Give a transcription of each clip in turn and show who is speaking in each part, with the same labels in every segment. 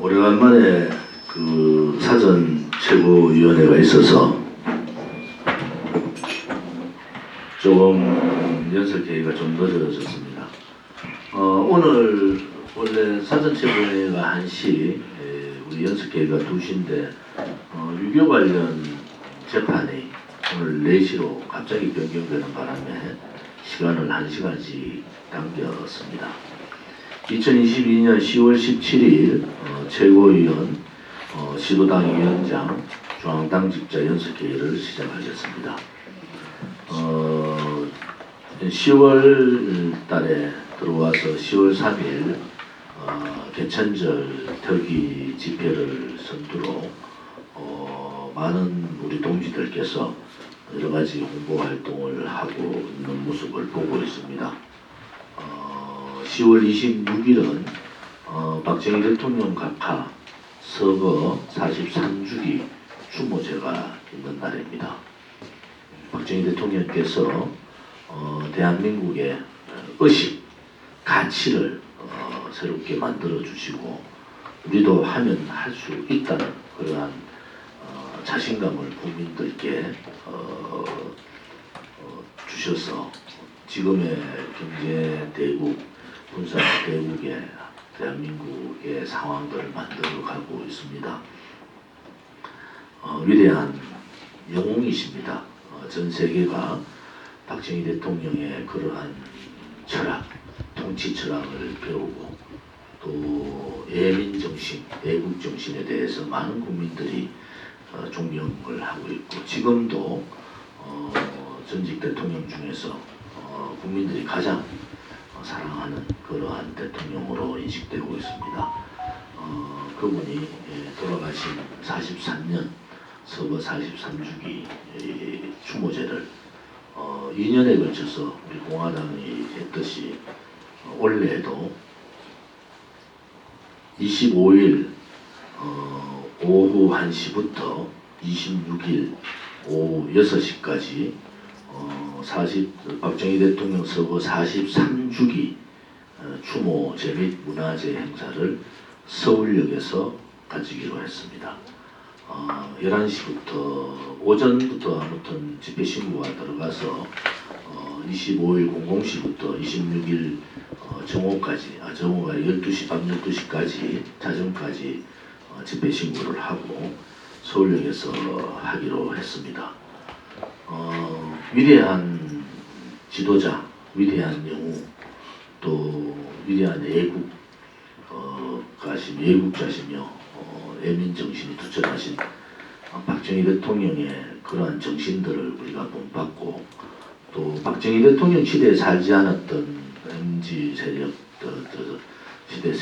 Speaker 1: 오래간만에 그 사전 최고위원회가 있어서 조금 연설 계획가 좀 늦어졌습니다. 오늘 원래 사전 최고위원회가 1시, 우리 연설 계획가 2시인데 유교 관련 재판이 오늘 4시로 갑자기 변경되는 바람에 시간을 1시간씩 당겼습니다. 2022년 10월 17일 최고위원, 시도당 위원장, 중앙당직자 연설회의를 시작하겠습니다. 10월 달에 들어와서 10월 3일 개천절 특위 집회를 선두로 많은 우리 동지들께서 여러 가지 홍보 활동을 하고 있는 모습을 보고 있습니다. 10월 26일은 박정희 대통령 각하 서거 43주기 추모제가 있는 날입니다. 박정희 대통령께서 대한민국의 의식, 가치를 새롭게 만들어 주시고 우리도 하면 할 수 있다는 그러한 자신감을 국민들께 주셔서 지금의 경제 대국, 군사 대국의 대한민국의 상황들을 만들어가고 있습니다. 위대한 영웅이십니다. 전 세계가 박정희 대통령의 그러한 철학, 통치 철학을 배우고 또 예민정신, 애국정신에 대해서 많은 국민들이 존경을 하고 있고 지금도 전직 대통령 중에서 국민들이 가장 사랑하는 그러한 대통령으로 인식되고 있습니다. 그분이 돌아가신 43년 서거 43주기 추모제를 2년에 걸쳐서 우리 공화당이 했듯이 올해도 25일 오후 1시부터 26일 오후 6시까지 박정희 대통령 서거 43주기 추모제 및 문화제 행사를 서울역에서 가지기로 했습니다. 11시부터 오전부터 아무튼 집회 신고가 들어가서 25일 00시부터 26일 정오까지 정오가 12시 밤 12시까지 자정까지 집회 신고를 하고 서울역에서 하기로 했습니다. 위대한 지도자, 위대한 영웅, 또 위대한 애국자시며 애민정신이 투철하신 박정희 대통령의 그러한 정신들을 우리가 본받고 또 박정희 대통령 시대에 살지 않았던 MZ 세력, 시대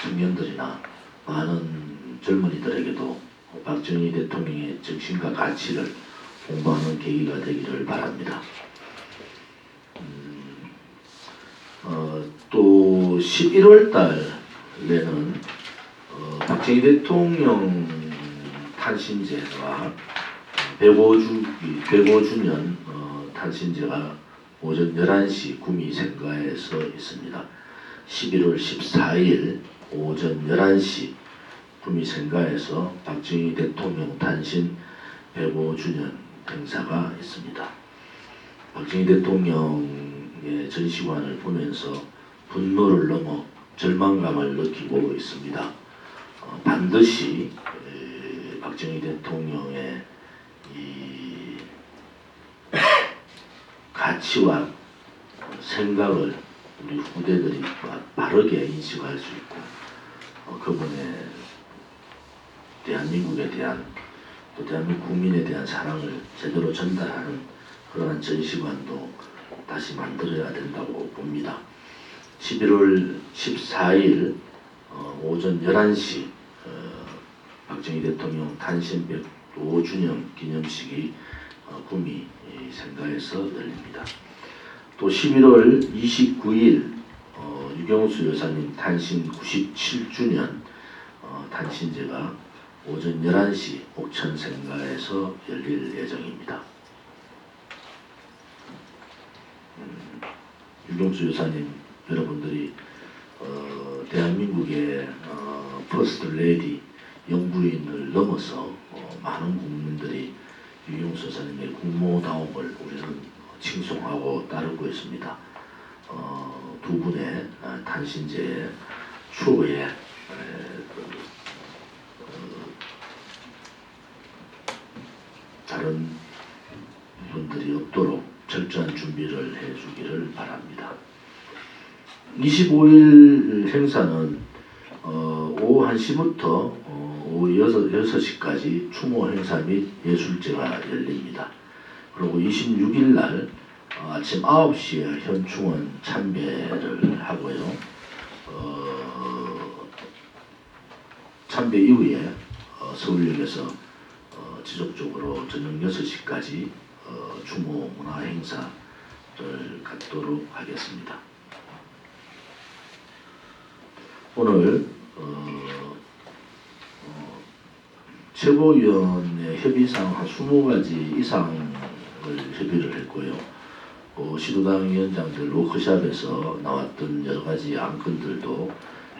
Speaker 1: 청년들이나 많은 젊은이들에게도 박정희 대통령의 정신과 가치를 공부하는 계기가 되기를 바랍니다. 또 11월 달에는 박정희 대통령 탄신제와 105주년 탄신제가 오전 11시 구미생가에서 있습니다. 11월 14일 오전 11시 구미생가에서 박정희 대통령 탄신 105주년 행사가 있습니다. 박정희 대통령의 전시관을 보면서 분노를 넘어 절망감을 느끼고 있습니다. 반드시 박정희 대통령의 이 가치와 생각을 우리 후대들이 바르게 인식할 수 있고 그분의 대한민국에 대한 또 대한민국 국민에 대한 사랑을 제대로 전달하는 그러한 전시관도 다시 만들어야 된다고 봅니다. 11월 14일 오전 11시 박정희 대통령 탄신 105주년 기념식이 구미 생가에서 열립니다. 또 11월 29일 유경수 여사님 탄신 97주년 탄신제가 오전 11시 옥천 생가에서 열릴 예정입니다. 유경수 여사님 여러분들이 대한민국의 퍼스트 레디 영부인을 넘어서 많은 국민들이 유영수 선생님의 국모다움을 우리는 칭송하고 따르고 있습니다. 두 분의 탄신제의 추후에 다른 분들이 없도록 철저한 준비를 해주기를 바랍니다. 25일 행사는 오후 1시부터 오후 6시까지 추모 행사 및 예술제가 열립니다. 그리고 26일 날 아침 9시에 현충원 참배를 하고요. 참배 이후에 서울역에서 지속적으로 저녁 6시까지 추모 문화 행사를 갖도록 하겠습니다. 오늘 최고위원회 협의상 한 20가지 이상을 협의를 했고요. 시도당 위원장들 워크숍에서 나왔던 여러 가지 안건들도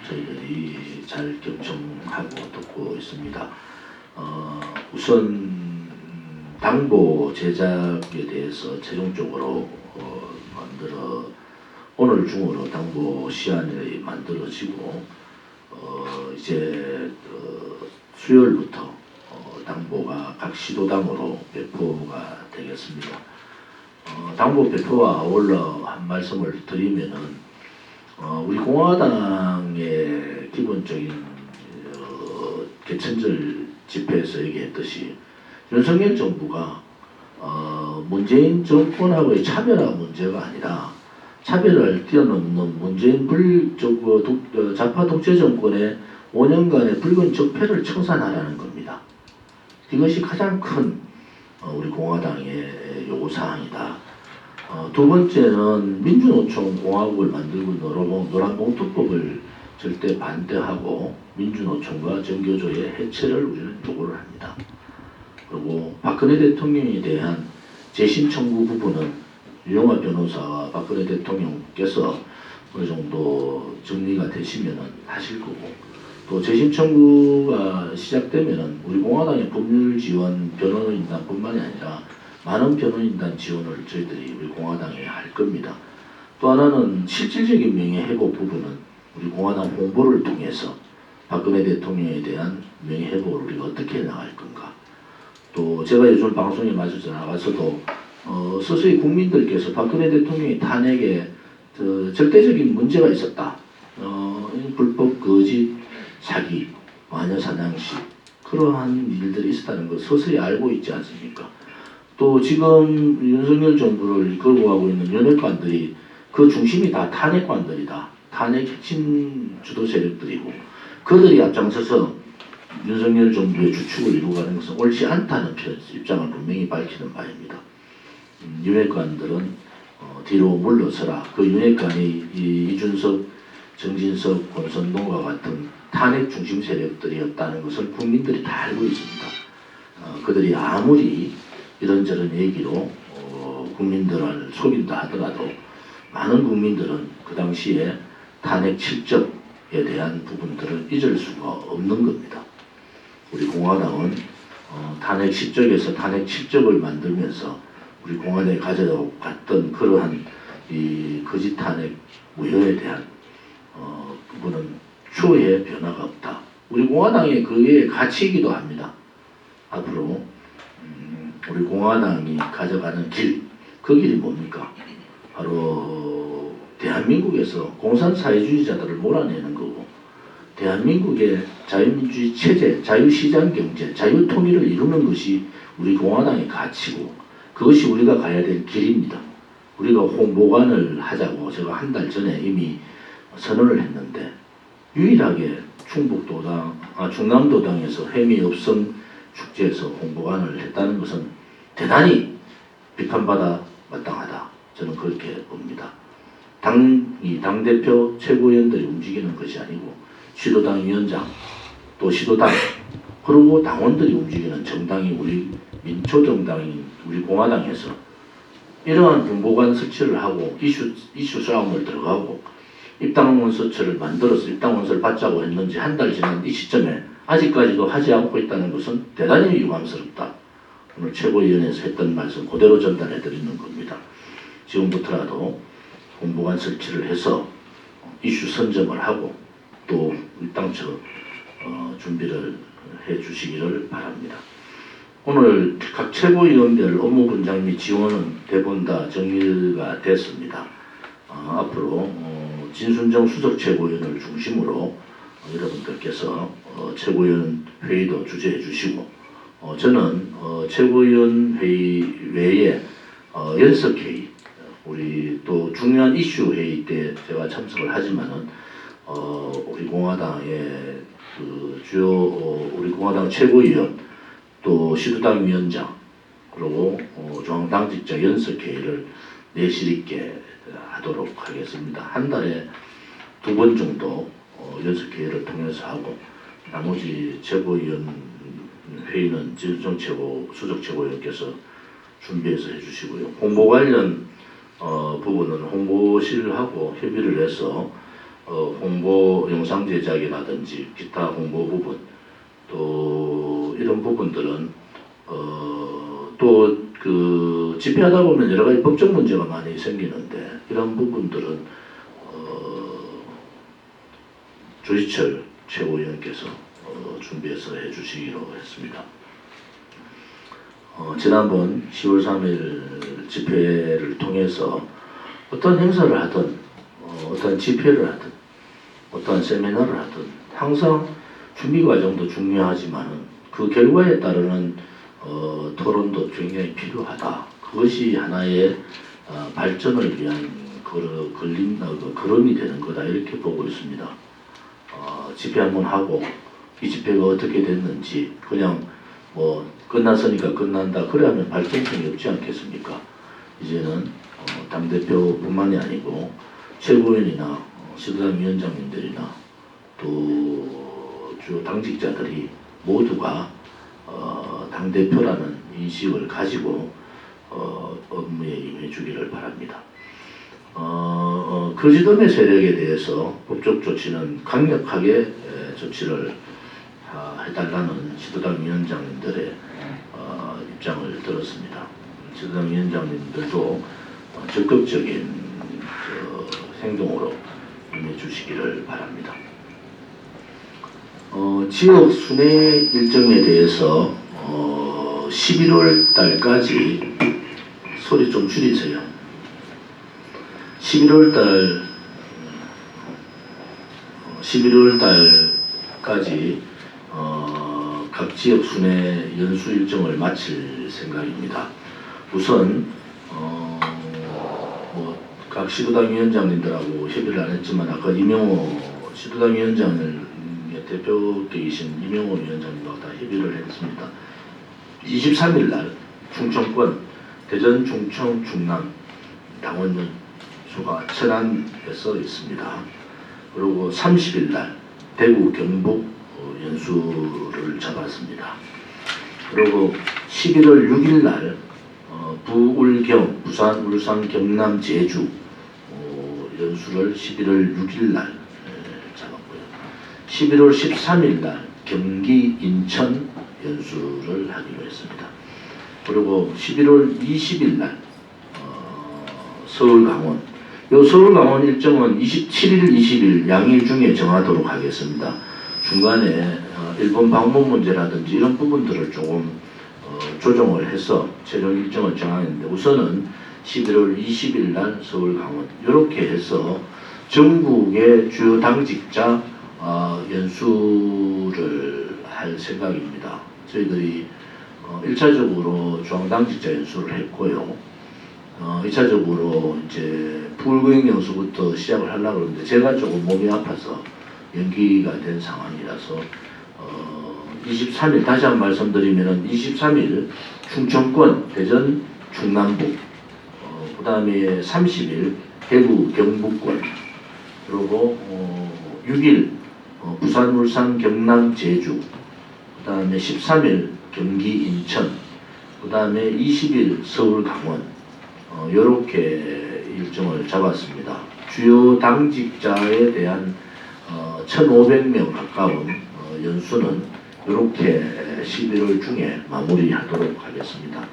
Speaker 1: 저희들이 잘 경청하고 듣고 있습니다. 우선 당보 제작에 대해서 최종적으로 오늘 중으로 당보 시안이 만들어지고 이제 수요일부터 당보가 각 시도당으로 배포가 되겠습니다. 당보 배포와 아울러 한 말씀을 드리면은 우리 공화당의 기본적인 개천절 집회에서 얘기했듯이 윤석열 정부가 문재인 정권하고의 차별화 문제가 아니라 차별을 뛰어넘는 문재인 좌파 독재 정권의 5년간의 붉은 적폐를 청산하라는 겁니다. 이것이 가장 큰 우리 공화당의 요구사항이다. 두 번째는 민주노총 공화국을 만들고 노란봉투법을 절대 반대하고 민주노총과 정교조의 해체를 우리는 요구를 합니다. 그리고 박근혜 대통령에 대한 재심 청구 부분은 유영하 변호사와 박근혜 대통령께서 어느 정도 정리가 되시면은 하실 거고, 또 재심 청구가 시작되면은 우리 공화당의 법률 지원 변호인단뿐만이 아니라 많은 변호인단 지원을 저희들이 우리 공화당에 할 겁니다. 또 하나는 실질적인 명예회복 부분은 우리 공화당 홍보를 통해서 박근혜 대통령에 대한 명예회복을 우리가 어떻게 나갈 건가. 또 제가 요즘 방송에 마저 나가서도 서서히 국민들께서 박근혜 대통령의 탄핵에 절대적인 문제가 있었다. 불법 거짓, 사기, 마녀사냥식 그러한 일들이 있었다는 걸 서서히 알고 있지 않습니까? 또 지금 윤석열 정부를 이끌고 가고 있는 윤핵관들이 그 중심이 다 탄핵관들이다. 탄핵 핵심 주도 세력들이고 그들이 앞장서서 윤석열 정부의 주축을 이루어가는 것은 옳지 않다는 입장을 분명히 밝히는 바입니다. 윤핵관들은 뒤로 물러서라. 그 윤핵관이 이준석, 정진석, 권선동과 같은 탄핵 중심 세력들이었다는 것을 국민들이 다 알고 있습니다. 그들이 아무리 이런저런 얘기로 국민들을 속인다 하더라도 많은 국민들은 그 당시에 탄핵 실적에 대한 부분들을 잊을 수가 없는 겁니다. 우리 공화당은 탄핵 실적에서 탄핵 실적을 만들면서 우리 공화당이 가져갔던 그러한 이 거짓 탄핵 무효에 대한 부분은 추후에 변화가 없다. 우리 공화당의 그게 가치이기도 합니다. 앞으로 우리 공화당이 가져가는 길, 그 길이 뭡니까? 바로 대한민국에서 공산사회주의자들을 몰아내는 거고, 대한민국의 자유민주주의 체제, 자유시장 경제, 자유통일을 이루는 것이 우리 공화당의 가치고, 그것이 우리가 가야 될 길입니다. 우리가 홍보관을 하자고 제가 한 달 전에 이미 선언을 했는데, 유일하게 충남도당에서 해미읍성 축제에서 홍보관을 했다는 것은 대단히 비판받아 마땅하다. 저는 그렇게 봅니다. 당대표 최고위원들이 움직이는 것이 아니고 시도당 위원장, 또 시도당, 그리고 당원들이 움직이는 정당이 우리 민초정당인 우리 공화당에서 이러한 홍보관 설치를 하고 이슈 싸움을 들어가고 입당원서처를 만들어서 입당원서를 받자고 했는지 한 달 지난 이 시점에 아직까지도 하지 않고 있다는 것은 대단히 유감스럽다. 오늘 최고위원회에서 했던 말씀 그대로 전달해 드리는 겁니다. 지금부터라도 홍보관 설치를 해서 이슈 선점을 하고 또 입당처 준비를 해 주시기를 바랍니다. 오늘 각 최고위원별 업무 분장 및 지원은 대부분 다 정리가 됐습니다. 앞으로 진순정 수석 최고위원을 중심으로 여러분들께서 최고위원 회의도 주재해 주시고 저는 최고위원 회의 외에 연석회의 우리 또 중요한 이슈 회의 때 제가 참석을 하지만은 우리 공화당의 그 주요 우리 공화당 최고위원 또 시도당 위원장 그리고 중앙당직자 연석회의를 내실 있게 하도록 하겠습니다. 한 달에 2번 정도 연석회의를 통해서 하고 나머지 최고위원 회의는 진순정 최고 수석 최고위원께서 준비해서 해주시고요. 홍보 관련 부분은 홍보실하고 협의를 해서 홍보 영상 제작이라든지 기타 홍보 부분 또 이런 부분들은 또 그 집회하다 보면 여러 가지 법적 문제가 많이 생기는데 이런 부분들은 조지철 최고위원께서 준비해서 해주시기로 했습니다. 지난번 10월 3일 집회를 통해서 어떤 행사를 하든 어떤 집회를 하든 어떤 세미나를 하든 항상 준비 과정도 중요하지만 그 결과에 따르는 토론도 굉장히 필요하다. 그것이 하나의 발전을 위한 걸음이 되는 거다. 이렇게 보고 있습니다. 집회 한번 하고 이 집회가 어떻게 됐는지 그냥 뭐 끝났으니까 끝난다. 그래 하면 발전성이 없지 않겠습니까? 이제는 당대표뿐만이 아니고 최고위원이나 시도당 위원장님들이나 또 주요 당직자들이 모두가 당대표라는 인식을 가지고 업무에 임해 주기를 바랍니다. 거짓음의 세력에 대해서 법적 조치는 강력하게 조치를 해달라는 시도당 위원장님들의 입장을 들었습니다. 시도당 위원장님들도 적극적인 행동으로 임해 주시기를 바랍니다. 지역 순회 일정에 대해서 11월 달까지 소리 좀 줄이세요. 11월 달까지 각 지역 순회 연수 일정을 마칠 생각입니다. 우선 각 시도당 위원장님들하고 협의를 안 했지만 아까 이명호 시도당 위원장을 대표계이신 이명호 위원장님과 다 협의를 했습니다. 23일 날 충청권 대전, 충청, 충남 당원 수가 천안에서 있습니다. 그리고 30일 날 대구, 경북 연수를 잡았습니다. 그리고 11월 6일 날 부울경, 부산, 울산, 경남, 제주 연수를 11월 6일 날 잡았고요. 11월 13일 날 경기, 인천 연수를 하기로 했습니다. 그리고 11월 20일 날 서울, 강원. 이 서울, 강원 일정은 27일, 20일 양일 중에 정하도록 하겠습니다. 중간에 일본 방문 문제라든지 이런 부분들을 조금 조정을 해서 최종 일정을 정하는데 우선은 11월 20일 날 서울, 강원 이렇게 해서 전국의 주요 당직자 연수를 할 생각입니다. 저희들이 1차적으로 중앙당직자 연수를 했고요. 2차적으로 이제 부울경 연수부터 시작을 하려고 그러는데 제가 조금 몸이 아파서 연기가 된 상황이라서 23일 다시 한번 말씀드리면은 23일 충청권 대전 충남북 그 다음에 30일 대구 경북권 그리고 6일 부산 울산 경남 제주 그 다음에 13일 경기 인천 그 다음에 20일 서울 강원 요렇게 일정을 잡았습니다. 주요 당직자에 대한 1,500명 가까운 연수는 이렇게 11월 중에 마무리하도록 하겠습니다.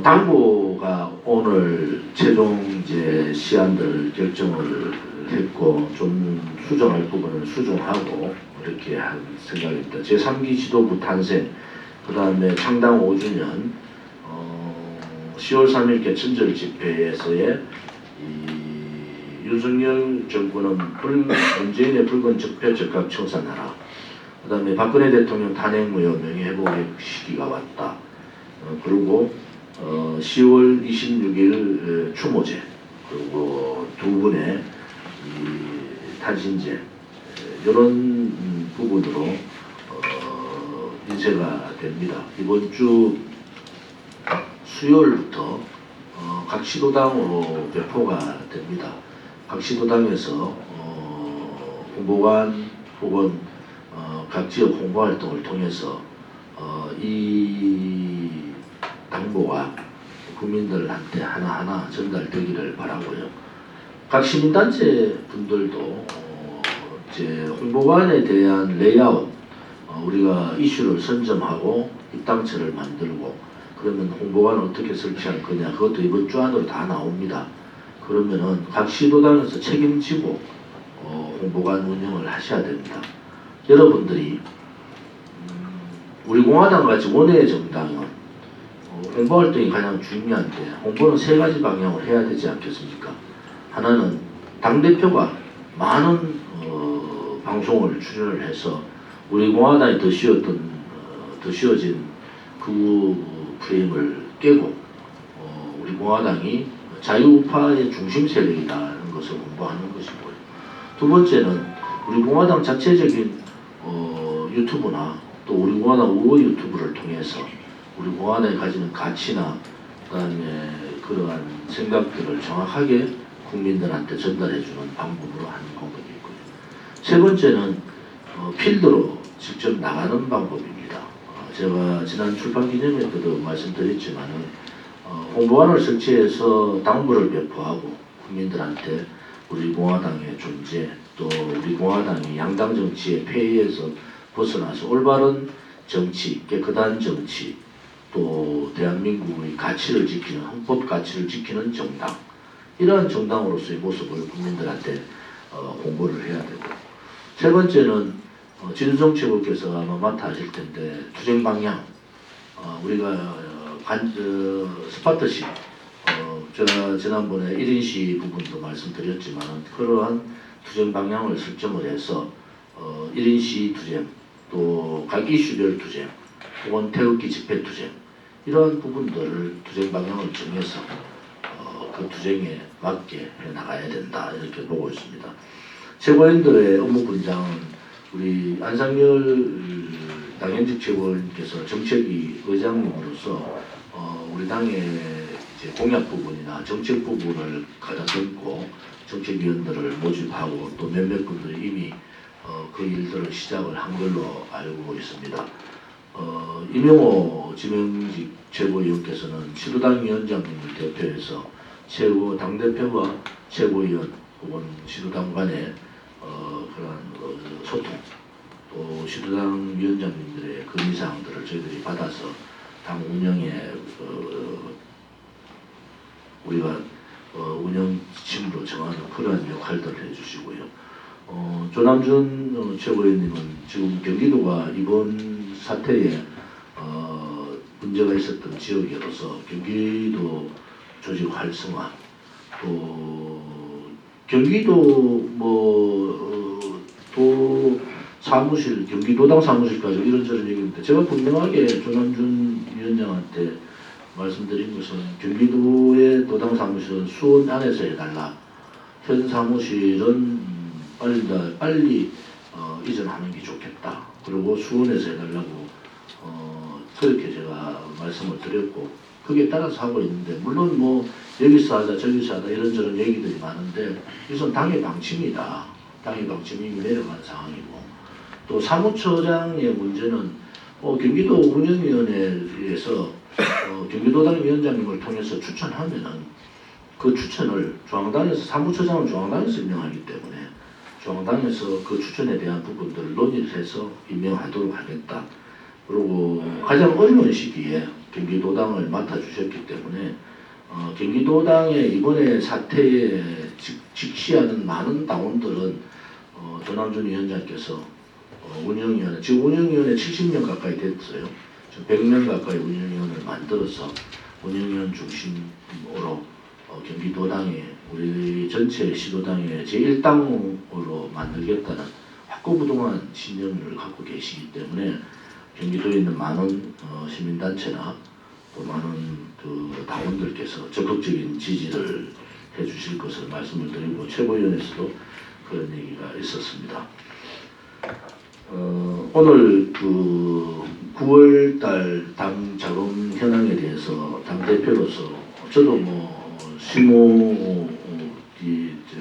Speaker 1: 당부가 오늘 최종 이제 시안들 결정을 했고 좀 수정할 부분은 수정하고 이렇게 한 생각입니다. 제3기 지도부 탄생, 그 다음에 창당 5주년, 10월 3일 개천절 집회에서의 윤석열 정부는 문재인의 붉은 적폐 적각 청산하라. 그 다음에 박근혜 대통령 탄핵무효 명예회복의 시기가 왔다. 그리고 10월 26일 추모제, 그리고 두 분의 탄신제, 이런 부분으로 인쇄가 됩니다. 이번 주 수요일부터 각 시도당으로 배포가 됩니다. 각 시도당에서 홍보관 혹은 각 지역 홍보활동을 통해서 이 당부가 국민들한테 하나하나 전달되기를 바라고요. 각 시민단체 분들도 이제 홍보관에 대한 레이아웃, 우리가 이슈를 선점하고 입당처를 만들고, 그러면 홍보관을 어떻게 설치할 거냐, 그것도 이번 주 안으로 다 나옵니다. 그러면은 각 시도당에서 책임지고 홍보관 운영을 하셔야 됩니다. 여러분들이 우리 공화당 같이 원외 정당은 홍보활동이 가장 중요한데, 홍보는 세 가지 방향으로 해야 되지 않겠습니까? 하나는 당대표가 많은 방송을 출연을 해서 우리 공화당이 더 씌워진 그 프레임을 깨고 우리 공화당이 자유우파의 중심 세력이라는 것을 홍보하는 것이고요. 두 번째는 우리 공화당 자체적인 유튜브나 또 우리 공화당 우호 유튜브를 통해서 우리 공화당이 가지는 가치나 그다음에 그러한 생각들을 정확하게 국민들한테 전달해주는 방법으로 하는 방법이 있고요. 세 번째는 필드로 직접 나가는 방법입니다. 제가 지난 출판기념회 때도 말씀드렸지만은 홍보관을 설치해서 당부를 배포하고 국민들한테 우리 공화당의 존재, 또 우리 공화당이 양당 정치의 폐해에서 벗어나서 올바른 정치, 깨끗한 정치, 또 대한민국의 가치를 지키는, 헌법 가치를 지키는 정당, 이러한 정당으로서의 모습을 국민들한테 홍보를 해야 되고, 세 번째는 진성 최고께서 아마 맡아 하실 텐데 투쟁 방향, 우리가 스파트식, 제가 지난번에 1인시 부분도 말씀드렸지만 그러한 투쟁 방향을 설정을 해서 1인시 투쟁, 또 각 이슈별 투쟁, 혹은 태극기 집회 투쟁, 이러한 부분들을 투쟁 방향을 정해서 그 투쟁에 맞게 해 나가야 된다, 이렇게 보고 있습니다. 최고위원들의 업무 분장은 우리 안상열 당연직 최고위원께서 정책위 의장님으로서 우리 당의 이제 공약 부분이나 정책 부분을 가다듬고 정책위원들을 모집하고 또 몇몇 분들이 이미 그 일들을 시작을 한 걸로 알고 있습니다. 이명호 지명직 최고위원께서는 시도당 위원장님을 대표해서 최고 당대표와 최고위원 혹은 시도당 간의 그런 소통, 또 시도당 위원장님들의 건의사항들을 저희들이 받아서 당 운영에 우리가 운영 지침으로 정하는 그러한 역할들을 해주시고요. 조남준 최고위원님은 지금 경기도가 이번 사태에 문제가 있었던 지역으로서 경기도 조직 활성화, 또 경기도 도 사무실, 경기도당 사무실까지 이런저런 얘기입니다. 제가 분명하게 조남준 위원장한테 말씀드린 것은 경기도의 도당 사무실은 수원 안에서 해달라. 현 사무실은 빨리 이전하는 게 좋겠다. 그리고 수원에서 해달라고 그렇게 제가 말씀을 드렸고, 거기에 따라서 하고 있는데, 물론 뭐 여기서 하자 저기서 하자 이런저런 얘기들이 많은데 이것은 당의 방침이다. 당의 방침이 내려가는 상황이고, 또 사무처장의 문제는 경기도 운영위원회에서 경기도당 위원장님을 통해서 추천하면은 그 추천을 중앙당에서 사무처장은 중앙당에서 임명하기 때문에 중앙당에서 그 추천에 대한 부분들을 논의를 해서 임명하도록 하겠다. 그리고 가장 어려운 시기에 경기도당을 맡아주셨기 때문에 경기도당의 이번에 사태에 직시하는 많은 당원들은 조남준 위원장께서 운영위원회, 지금 운영위원회 70명 가까이 됐어요. 100명 가까이 운영위원회를 만들어서 운영위원 중심으로 경기도당에 우리 전체 시도당의 제1당으로 만들겠다는 확고부동한 신념을 갖고 계시기 때문에 경기도에 있는 많은 시민단체나 또 많은 그 당원들께서 적극적인 지지를 해주실 것을 말씀을 드리고 최고위원회에서도 그런 얘기가 있었습니다. 오늘 그 9월달 당 자금 현황에 대해서 당 대표로서 저도 뭐 실무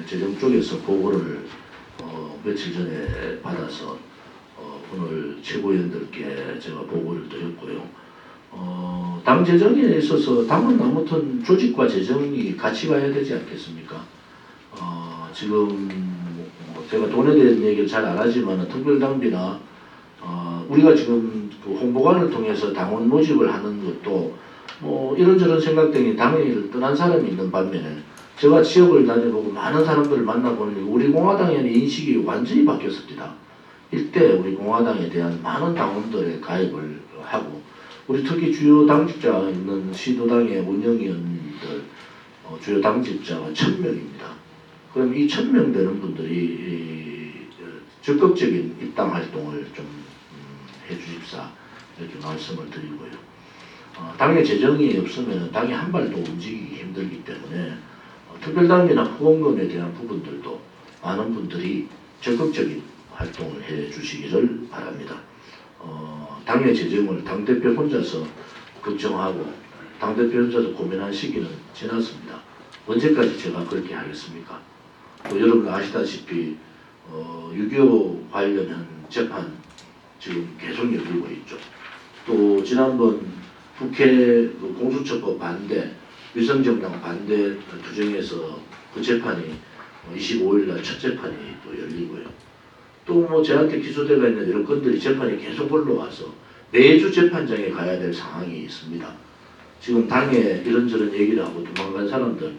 Speaker 1: 재정 쪽에서 보고를 며칠 전에 받아서 오늘 최고위원들께 제가 보고를 드렸고요. 당 재정에 있어서 당은 아무튼 조직과 재정이 같이 가야 되지 않겠습니까? 지금 제가 돈에 대한 얘기를 잘 안 하지만 특별당비나 우리가 지금 그 홍보관을 통해서 당원 모집을 하는 것도 뭐 이런저런 생각 때문에 당을 떠난 사람이 있는 반면에 제가 지역을 다녀보고 많은 사람들을 만나보니 우리 공화당에 대한 인식이 완전히 바뀌었습니다. 일대 우리 공화당에 대한 많은 당원들의 가입을 하고 우리 특히 주요 당직자 있는 시도당의 운영위원들 주요 당직자가 1000명입니다. 그럼 이 1000명 되는 분들이 적극적인 입당 활동을 좀 해주십사 이렇게 말씀을 드리고요. 당의 재정이 없으면 당이 한 발도 움직이기 힘들기 때문에 특별당비나 후원금에 대한 부분들도 많은 분들이 적극적인 활동을 해주시기를 바랍니다. 당의 재정을 당대표 혼자서 걱정하고 당대표 혼자서 고민한 시기는 지났습니다. 언제까지 제가 그렇게 하겠습니까? 또 여러분 아시다시피 6.25 관련한 재판 지금 계속 열리고 있죠. 또 지난번 국회 공수처법 반대, 위성정당 반대 투쟁에서 그 재판이 25일날 첫 재판이 또 열리고요. 또 뭐 저한테 기소되어 있는 이런 건들이 재판이 계속 올라와서 매주 재판장에 가야 될 상황이 있습니다. 지금 당에 이런저런 얘기를 하고 도망간 사람들,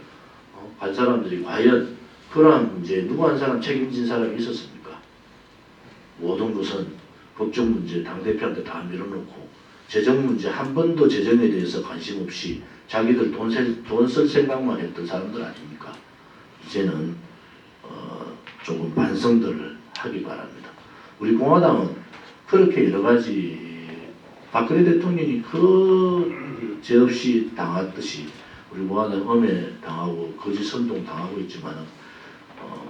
Speaker 1: 간 사람들이 과연 그러한 문제에 누구 한 사람 책임진 사람이 있었습니까? 모든 것은 법적 문제 당대표한테 다 밀어놓고 재정 문제 한 번도 재정에 대해서 관심 없이 자기들 돈 쓸 생각만 했던 사람들 아닙니까? 이제는 조금 반성들을 하기 바랍니다. 우리 공화당은 그렇게 여러 가지 박근혜 대통령이 그 죄 없이 당했듯이 우리 공화당 엄해 당하고 거짓 선동 당하고 있지만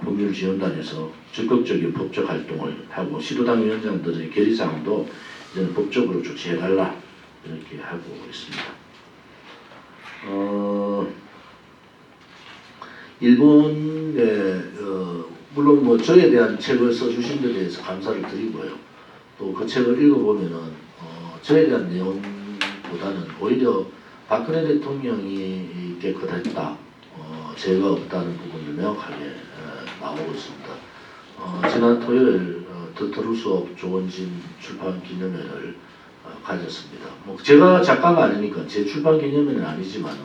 Speaker 1: 법률지원단에서 적극적인 법적 활동을 하고 시도당 위원장들의 결의사항도 이제는 법적으로 조치해달라 이렇게 하고 있습니다. 일본에 물론 뭐 저에 대한 책을 써주신 데 대해서 감사를 드리고요. 또 그 책을 읽어보면은 저에 대한 내용보다는 오히려 박근혜 대통령이 깨끗했다. 죄가 없다는 부분을 명확하게 나오고 있습니다. 지난 토요일 터틀 수업 조원진 출판 기념회를 가졌습니다. 뭐 제가 작가가 아니니까 제 출판 기념회는 아니지만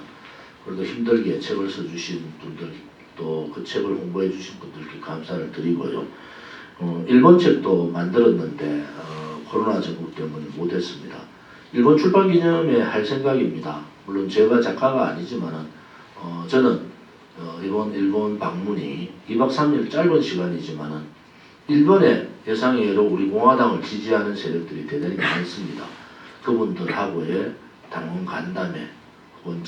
Speaker 1: 그래도 힘들게 책을 써주신 분들 또 그 책을 홍보해 주신 분들께 감사를 드리고요. 일본 책도 만들었는데 코로나 전국 때문에 못했습니다. 일본 출판 기념회 할 생각입니다. 물론 제가 작가가 아니지만 저는 일본 방문이 2박 3일 짧은 시간이지만 일본의 예상외로 우리 공화당을 지지하는 세력들이 대단히 많습니다. 그분들하고의 당원 간담회 혹은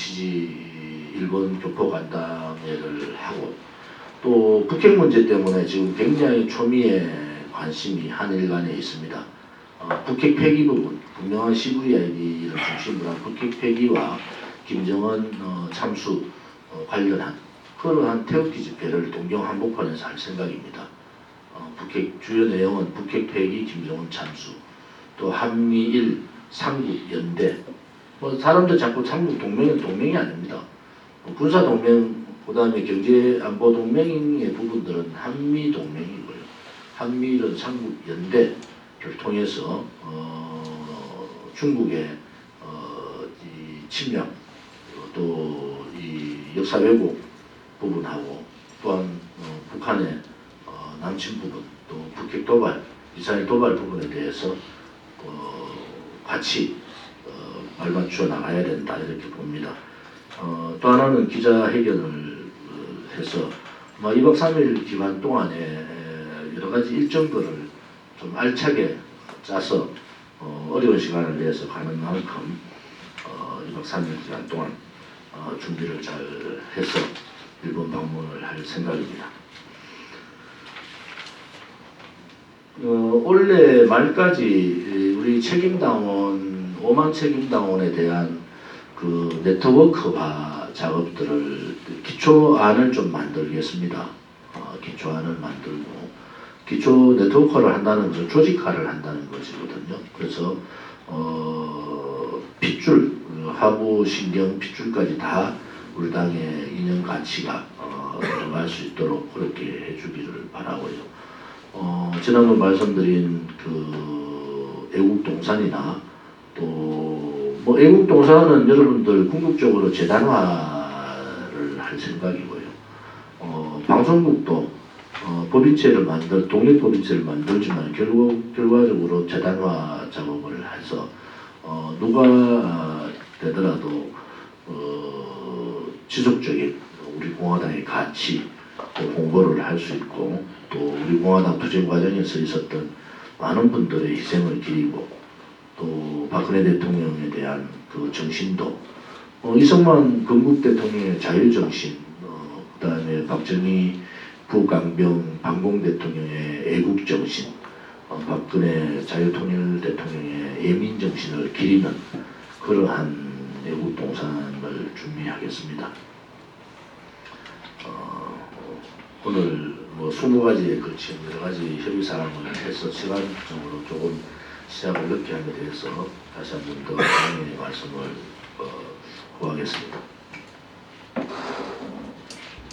Speaker 1: 일본 교포 간담회를 하고 또 북핵 문제 때문에 지금 굉장히 초미의 관심이 한일 간에 있습니다. 북핵 폐기 부분, 분명한 CVI를 중심으로 한 북핵 폐기와 김정은 참수 관련한 그러한 태극기 집회를 동경 한복판에서 할 생각입니다. 북핵 주요 내용은 북핵 폐기, 김정은 참수, 또 한미일 삼국 연대. 뭐 사람들 자꾸 삼국 동맹은 동맹이 아닙니다. 군사 동맹 그 다음에 경제안보동맹의 부분들은 한미동맹이고요. 한미일은 삼국연대를 통해서 중국의 이 침략 또 이 역사 왜곡 부분하고 또한 북한의 남침 부분 또 북핵 도발, 미사일 도발 부분에 대해서 같이 발맞춰 나가야 된다 이렇게 봅니다. 또 하나는 기자회견을 해서 2박 3일 기간 동안에 여러 가지 일정들을 좀 알차게 짜서 어려운 시간을 내서 가는 만큼 2박 3일 기간 동안 준비를 잘 해서 일본 방문을 할 생각입니다. 올해 말까지 우리 책임당원 5만 책임당원에 대한 그 네트워크화 작업들을 기초안을 좀 만들겠습니다. 기초안을 만들고 기초 네트워크를 한다는 것은 조직화를 한다는 것이거든요. 그래서 핏줄 하부 신경 핏줄까지 다 우리 당의 이념 가치가 들어갈 수 있도록 그렇게 해주기를 바라고요. 지난번 말씀드린 그 애국동산이나 또 뭐 애국동산은 여러분들 궁극적으로 재단화를 할 생각이고요. 방송국도 법인체를 독립법인체를 만들지만 결과적으로 재단화 작업을 해서 누가 되더라도 지속적인 우리 공화당의 가치 홍보를 할 수 있고 또 우리 공화당 투쟁 과정에서 있었던 많은 분들의 희생을 기리고 또 박근혜 대통령에 대한 그 정신도 이승만 건국 대통령의 자유정신 그 다음에 박정희 부강병 방공 대통령의 애국정신 박근혜 자유통일 대통령의 예민정신을 기리는 그러한 애국동산을 준비하겠습니다. 오늘 20가지에 걸친 여러 가지 협의사항을 해서 시간적으로 조금 시작을 늦게 함에 대해서 다시 한 번 더 양해의 말씀을 구하겠습니다.